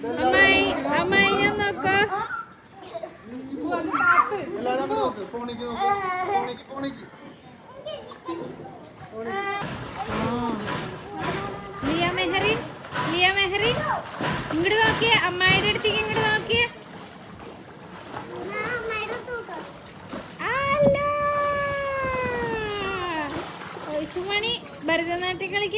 അമ്മായി അമ്മായി ഞാൻ നോക്കോ. ലിയ മെഹറിൻ ലിയ മെഹറിൻ ഇങ്ങോട്ട് നോക്കിയേ, അമ്മായിയുടെ അടുത്തേക്ക് ഇങ്ങോട്ട് നോക്കിയേ. സുമണി ഭരതനാട്യം കളിക്ക.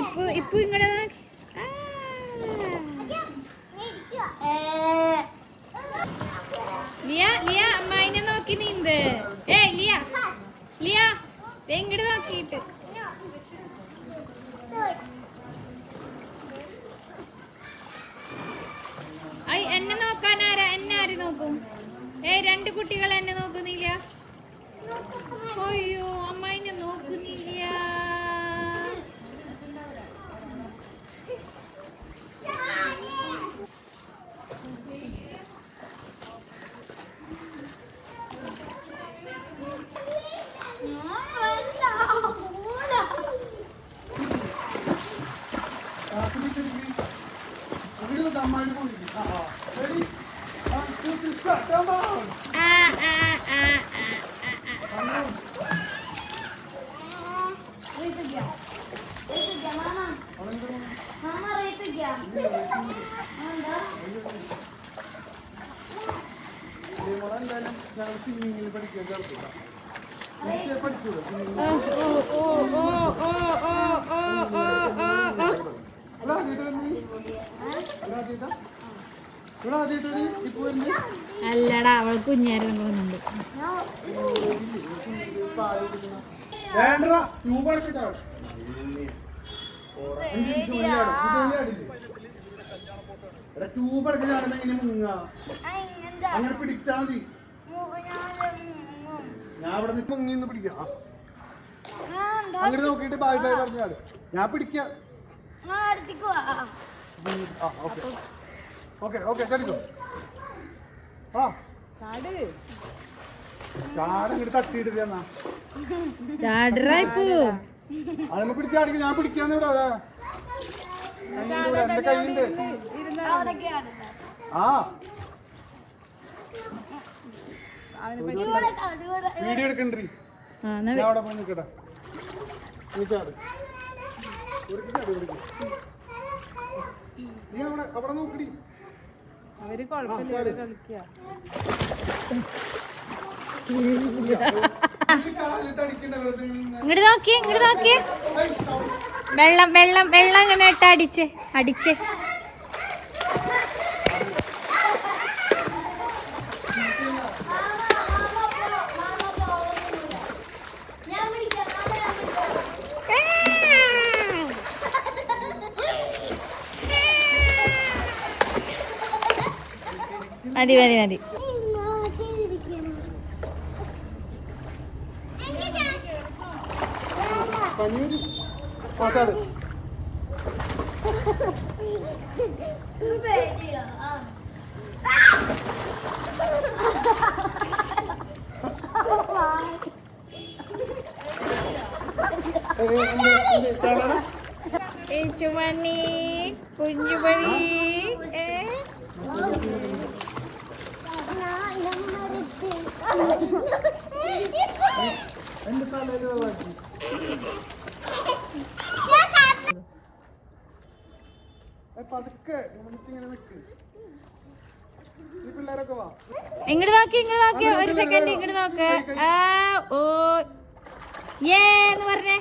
ഇപ്പൊ ഇങ്ങോട്ട് നോക്കി. ലിയ ലിയ അമ്മായിനെ നോക്കി നീന്ത്. ലിയ ലിയ ഇങ്ങോട്ട് നോക്കിയിട്ട്. എന്നെ നോക്കാനാരാ? എന്നെ ആര് നോക്കും? രണ്ട് കുട്ടികൾ എന്നെ നോക്കുന്നില്ല. അയ്യോ അമ്മായിനെ നോക്കുന്നില്ല. അല്ലടാ അവൾ കുഞ്ഞായിരുന്നു വന്നുണ്ട്. അങ്ങനെ പിടിച്ചാ മതി. ഞാൻ അവിടെ നിന്ന് മുങ്ങിന്ന് പിടിക്കാം. അങ്ങനെ നോക്കിട്ട് ബായ് ബായ് പറഞ്ഞാട് ഞാൻ പിടിക്കാം. ഓക്കെ ഓക്കെ ചടിക്കോ. ആ ചാടങ്ങോട്ട് തട്ടിയിട്ടില്ല. അതിനെ പിടിച്ചാടിക്കും. ഞാൻ പിടിക്കാന്ന് ഇവിടെ എന്റെ കയ്യിലുണ്ട്. ആ വീഡിയോ എടുക്കണ്ടേ? ഞാൻ അവിടെ പോയി നിൽക്കട്ടെ. നീ ചാട്. നീ അവിടെ നോക്കടി. അവര് കുഴപ്പമില്ല കളിക്ക. ഇങ്ങോട്ട് നോക്കിയേ ഇങ്ങോട്ട് നോക്കിയേ. വെള്ളം വെള്ളം വെള്ളം ഇങ്ങനെ ഇട്ട് അടിച്ചേ അടിച്ചേ. മതി മതി മതി. ചുമണി കുഞ്ഞുമണി ഇങ്ങോട്ട് നോക്കി ഇങ്ങോട്ട് നോക്കി. ഒരു സെക്കൻഡ് ഇങ്ങോട്ട് നോക്ക്. ഓ ഏന്ന് പറഞ്ഞേ.